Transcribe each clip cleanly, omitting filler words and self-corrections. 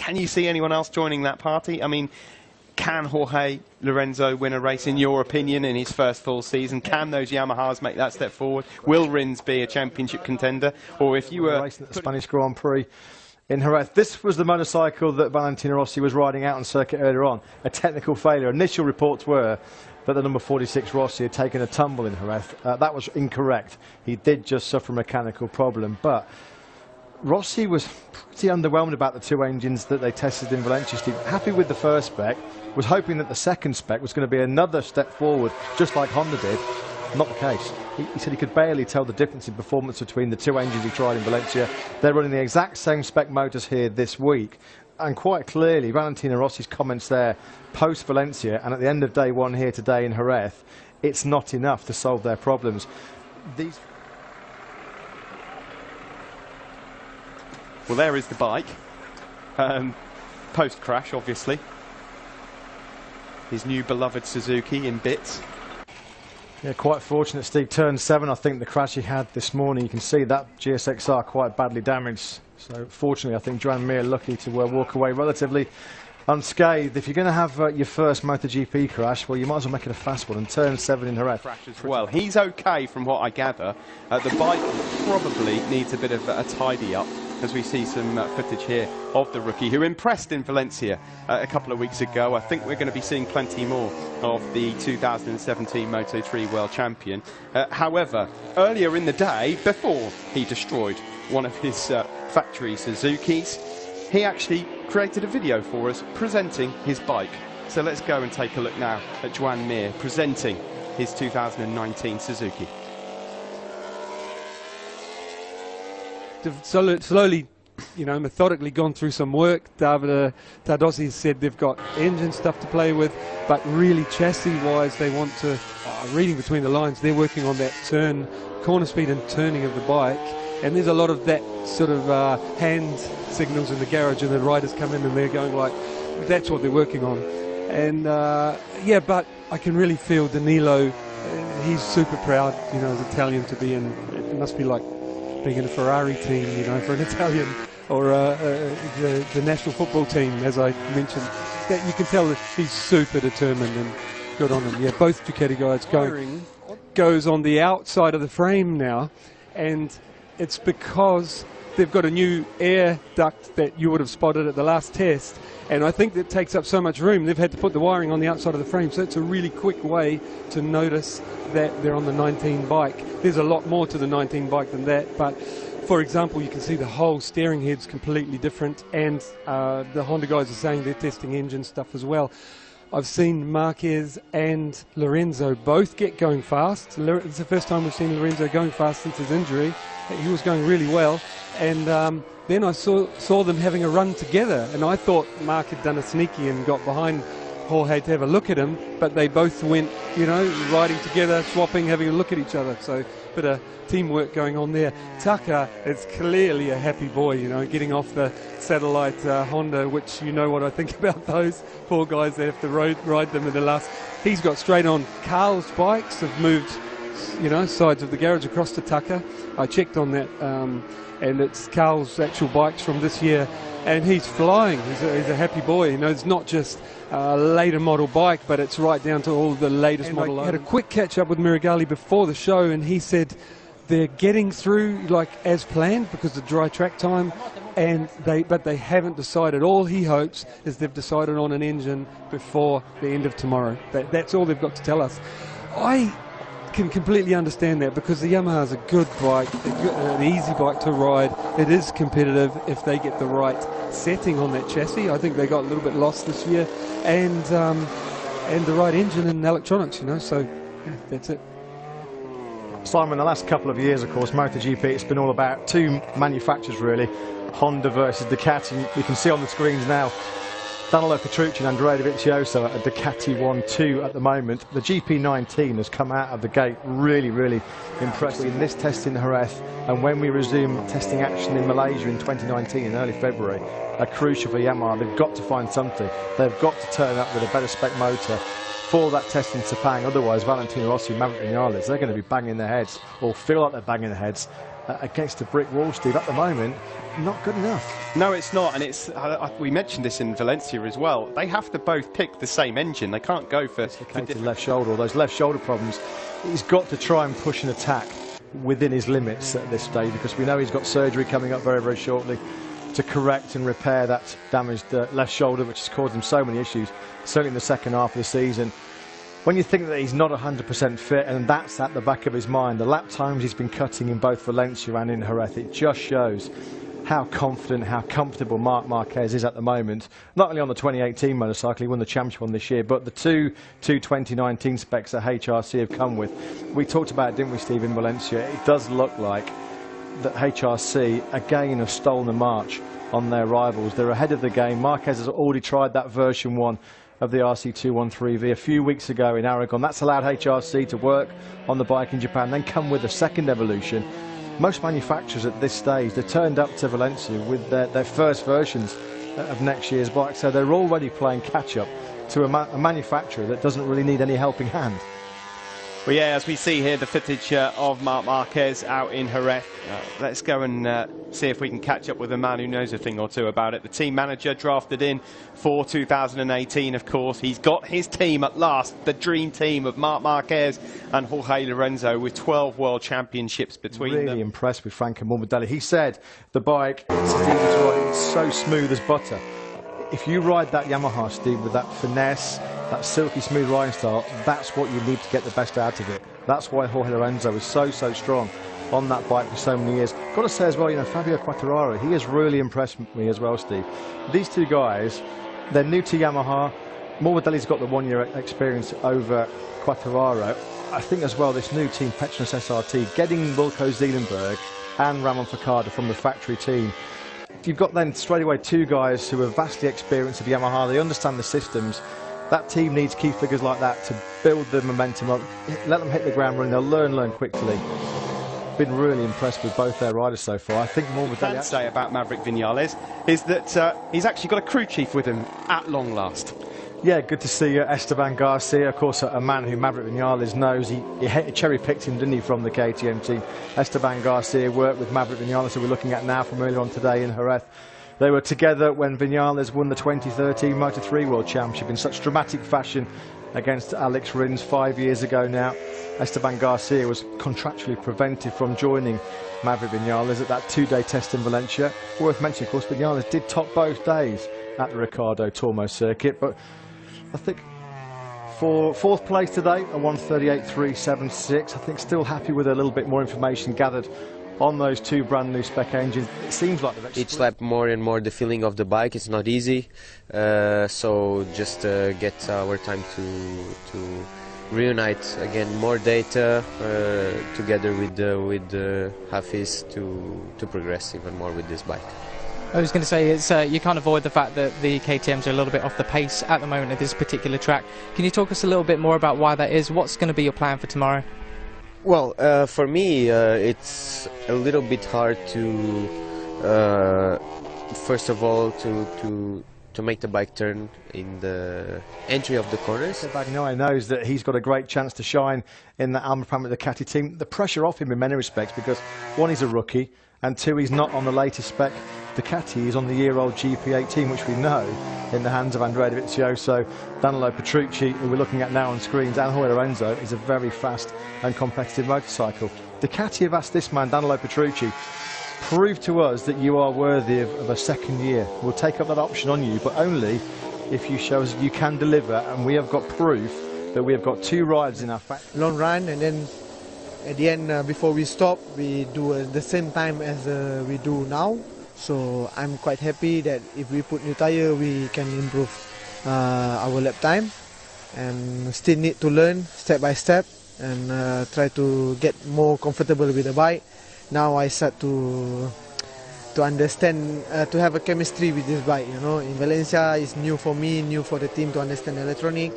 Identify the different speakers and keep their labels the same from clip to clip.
Speaker 1: Can you see anyone else joining that party? I mean, can Jorge Lorenzo win a race, in your opinion, in his first full season? Can those Yamahas make that step forward? Will Rins be a championship contender? Or if you were
Speaker 2: racing at the Spanish Grand Prix in Jerez, this was the motorcycle that Valentino Rossi was riding out on circuit earlier on. A technical failure. Initial reports were that the number 46 Rossi had taken a tumble in Jerez. That was incorrect. He did just suffer a mechanical problem, but Rossi was pretty underwhelmed about the two engines that they tested in Valencia. Steve, happy with the first spec, was hoping that the second spec was going to be another step forward, just like Honda did. Not the case. He said he could barely tell the difference in performance between the two engines he tried in Valencia. They're running the exact same spec motors here this week. And quite clearly, Valentino Rossi's comments there, post-Valencia, and at the end of day one here today in Jerez, it's not enough to solve their problems.
Speaker 1: Well, there is the bike. Post-crash, obviously. His new beloved Suzuki in bits.
Speaker 2: Yeah, quite fortunate, Steve. Turn 7, I think, the crash he had this morning. You can see that GSXR quite badly damaged. So, fortunately, I think Joan Mir lucky to walk away relatively unscathed. If you're going to have your first MotoGP crash, well, you might as well make it a fast one. And turn 7 in Jerez.
Speaker 1: Well, he's okay from what I gather. The bike probably needs a bit of a tidy up, as we see some footage here of the rookie who impressed in Valencia a couple of weeks ago. I think we're going to be seeing plenty more of the 2017 Moto3 World Champion. However, earlier in the day, before he destroyed one of his factory Suzukis, he actually created a video for us presenting his bike. So let's go and take a look now at Joan Mir presenting his 2019 Suzuki.
Speaker 3: Slowly, you know, methodically gone through some work. David Tardozzi said they've got engine stuff to play with, but really chassis-wise, they want to, reading between the lines, they're working on that corner speed and turning of the bike. And there's a lot of that sort of hand signals in the garage, and the riders come in and they're going like, that's what they're working on. And yeah, but I can really feel Danilo, he's super proud, you know, as Italian to be in. It must be like being in a Ferrari team, you know, for an Italian, or the national football team, as I mentioned. That you can tell that he's super determined, and good on him. Yeah, both Ducati guys goes on the outside of the frame now, and it's because they've got a new air duct that you would have spotted at the last test, and I think that takes up so much room, they've had to put the wiring on the outside of the frame, so it's a really quick way to notice that they're on the 19 bike. There's a lot more to the 19 bike than that, but for example, you can see the whole steering head's completely different, and the Honda guys are saying they're testing engine stuff as well. I've seen Marquez and Lorenzo both get going fast. It's the first time we've seen Lorenzo going fast since his injury. He was going really well, and then I saw them having a run together, and I thought Mark had done a sneaky and got behind Jorge to have a look at him, but they both went, you know, riding together, swapping, having a look at each other. So a bit of teamwork going on there. Taka is clearly a happy boy, you know, getting off the satellite Honda, which you know what I think about those poor guys that have to ride them in the last. He's got straight on. Carl's bikes have moved, you know, sides of the garage across to Taka. I checked on that, and it's Carl's actual bikes from this year, and he's flying. He's a happy boy. You know, it's not just a later model bike, but it's right down to all the latest model. I had a quick catch up with Mirigali before the show, and he said they're getting through like as planned because of dry track time, and but they haven't decided. All he hopes is they've decided on an engine before the end of tomorrow. That's all they've got to tell us. I can completely understand that, because the Yamaha is a good bike, an easy bike to ride. It is competitive if they get the right setting on that chassis. I think they got a little bit lost this year, and the right engine and electronics, you know. So yeah, that's it.
Speaker 2: Simon, the last couple of years, of course, MotoGP, it's been all about two manufacturers really, Honda versus Ducati. You can see on the screens now Danilo Petrucci and Andrea Dovizioso at a Ducati 1-2 at the moment. The GP19 has come out of the gate really, really impressive in this test in Jerez, and when we resume testing action in Malaysia in 2019 in early February, are crucial for Yamaha. They've got to find something. They've got to turn up with a better spec motor before that test in Sepang. Otherwise, Valentino Rossi and Maverick Vinales, they're going to be banging their heads, or feel like they're banging their heads, against a brick wall, Steve. At the moment, not good enough.
Speaker 1: No, it's not, and it's we mentioned this in Valencia as well. They have to both pick the same engine. They can't go for
Speaker 2: left shoulder, or those left shoulder problems. He's got to try and push an attack within his limits at this stage, because we know he's got surgery coming up very, very shortly to correct and repair that damaged left shoulder, which has caused him so many issues, certainly in the second half of the season. When you think that he's not 100% fit, and that's at the back of his mind, the lap times he's been cutting in both Valencia and in Jerez, it just shows how confident, how comfortable Marc Marquez is at the moment. Not only on the 2018 motorcycle, he won the championship one this year, but the two 2019 specs that HRC have come with. We talked about it, didn't we, Steve, in Valencia? It does look like that HRC again have stolen the march on their rivals. They're ahead of the game. Marquez has already tried that version 1 of the RC213V a few weeks ago in Aragon. That's allowed HRC to work on the bike in Japan, then come with a second evolution. Most manufacturers at this stage, they're turned up to Valencia with their first versions of next year's bike, so they're already playing catch-up to a manufacturer that doesn't really need any helping hand.
Speaker 1: Well, yeah, as we see here, the footage of Marc Marquez out in Jerez. Let's go and see if we can catch up with a man who knows a thing or two about it. The team manager drafted in for 2018, of course. He's got his team at last, the dream team of Marc Marquez and Jorge Lorenzo, with 12 world championships between them.
Speaker 2: Really impressed with Franco Morbidelli. He said the bike, it's so smooth as butter. If you ride that Yamaha, Steve, with that finesse, that silky smooth riding style, that's what you need to get the best out of it. That's why Jorge Lorenzo is so strong on that bike for so many years. Got to say as well, you know, Fabio Quartararo, he has really impressed me as well, Steve. These two guys, they're new to Yamaha. Morbidelli's got the 1-year experience over Quartararo. I think as well, this new team, Petronas SRT, getting Wilco Zeelenberg and Ramon Facada from the factory team. You've got then straight away two guys who are vastly experienced of Yamaha. They understand the systems. That team needs key figures like that to build the momentum up, let them hit the ground running. They'll learn quickly. Been really impressed with both their riders so far. I think more with
Speaker 1: what I can say about Maverick Vinales is that he's actually got a crew chief with him at long last.
Speaker 2: Yeah, good to see Esteban Garcia, of course, a man who Maverick Vinales knows. He cherry-picked him, didn't he, from the KTM team. Esteban Garcia worked with Maverick Vinales, who we're looking at now from earlier on today in Jerez. They were together when Vinales won the 2013 Moto3 World Championship in such dramatic fashion against Alex Rins 5 years ago now. Esteban Garcia was contractually prevented from joining Maverick Vinales at that 2-day test in Valencia. Worth mentioning, of course, Vinales did top both days at the Ricardo Tormo circuit, but I think for fourth place today, a 1:38.376. I think still happy with a little bit more information gathered on those two brand new spec engines. It seems like
Speaker 4: each lap more and more the feeling of the bike. It's not easy, so just get our time to reunite again more data together with Hafiz to progress even more with this bike.
Speaker 5: I was going to say, it's you can't avoid the fact that the KTMs are a little bit off the pace at the moment at this particular track. Can you talk us a little bit more about why that is? What's going to be your plan for tomorrow?
Speaker 4: Well, for me, it's a little bit hard to, first of all, to make the bike turn in the entry of the corners.
Speaker 2: Bagnoli knows that he's got a great chance to shine in the Alma-Pramit Ducati team. The pressure off him in many respects, because one, he's a rookie, and two, he's not on the latest spec Ducati. He's on the year-old GP18, which we know in the hands of Andrea Dovizioso, Danilo Petrucci, who we're looking at now on screens, and Jorge Lorenzo, is a very fast and competitive motorcycle. Ducati have asked this man, Danilo Petrucci, prove to us that you are worthy of a second year. We'll take up that option on you, but only if you show us you can deliver, and we have got proof that we have got two riders in our factory.
Speaker 6: Long run, and then at the end, before we stop, we do the same time as we do now. So I'm quite happy that if we put new tire, we can improve our lap time, and still need to learn step by step and try to get more comfortable with the bike. Now I start to understand, to have a chemistry with this bike. You know, in Valencia it's new for me, new for the team to understand electronic,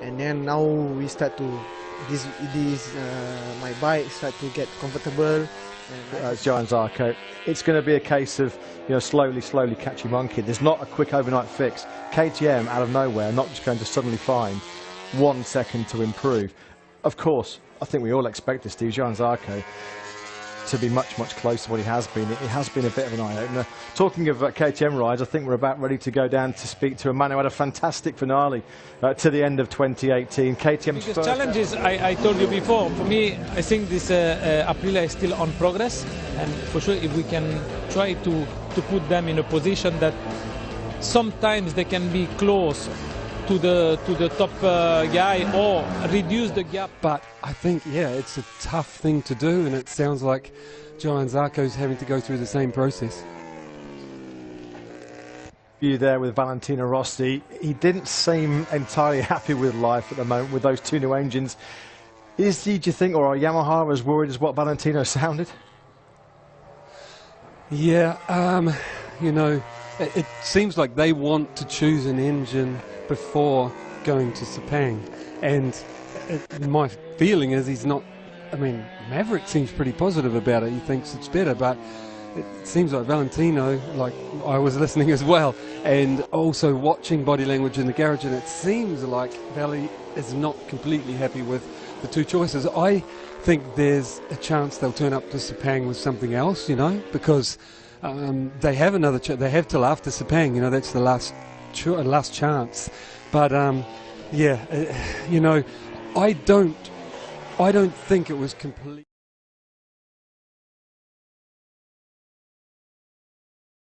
Speaker 6: and then now we start to my bike start to get comfortable.
Speaker 2: Johan Zarco, it's going to be a case of, you know, slowly catch your monkey. There's not a quick overnight fix. KTM out of nowhere, not just going to suddenly find 1 second to improve. Of course, I think we all expected Johann Zarco to be much, much closer to what he has been. It has been a bit of an eye-opener. Talking of KTM rides, I think we're about ready to go down to speak to a man who had a fantastic finale to the end of 2018. KTM's
Speaker 7: biggest
Speaker 2: first
Speaker 7: challenges, I told you before, for me, I think this Aprilia is still on progress, and for sure if we can try to put them in a position that sometimes they can be close to the top guy or reduce the gap.
Speaker 3: But I think, yeah, it's a tough thing to do, and it sounds like Johann Zarco's having to go through the same process.
Speaker 2: You there with Valentino Rossi. He didn't seem entirely happy with life at the moment with those two new engines. Is he, do you think, or are Yamaha as worried as what Valentino sounded?
Speaker 3: Yeah, you know, it seems like they want to choose an engine before going to Sepang, and my feeling is he's not. I mean, Maverick seems pretty positive about it. He thinks it's better, but it seems like Valentino, like I was listening as well, and also watching body language in the garage, and it seems like Valley is not completely happy with the two choices. I think there's a chance they'll turn up to Sepang with something else, you know, because they have another. They have till after Sepang, you know, that's the last chance. But yeah, you know, I don't think it was complete.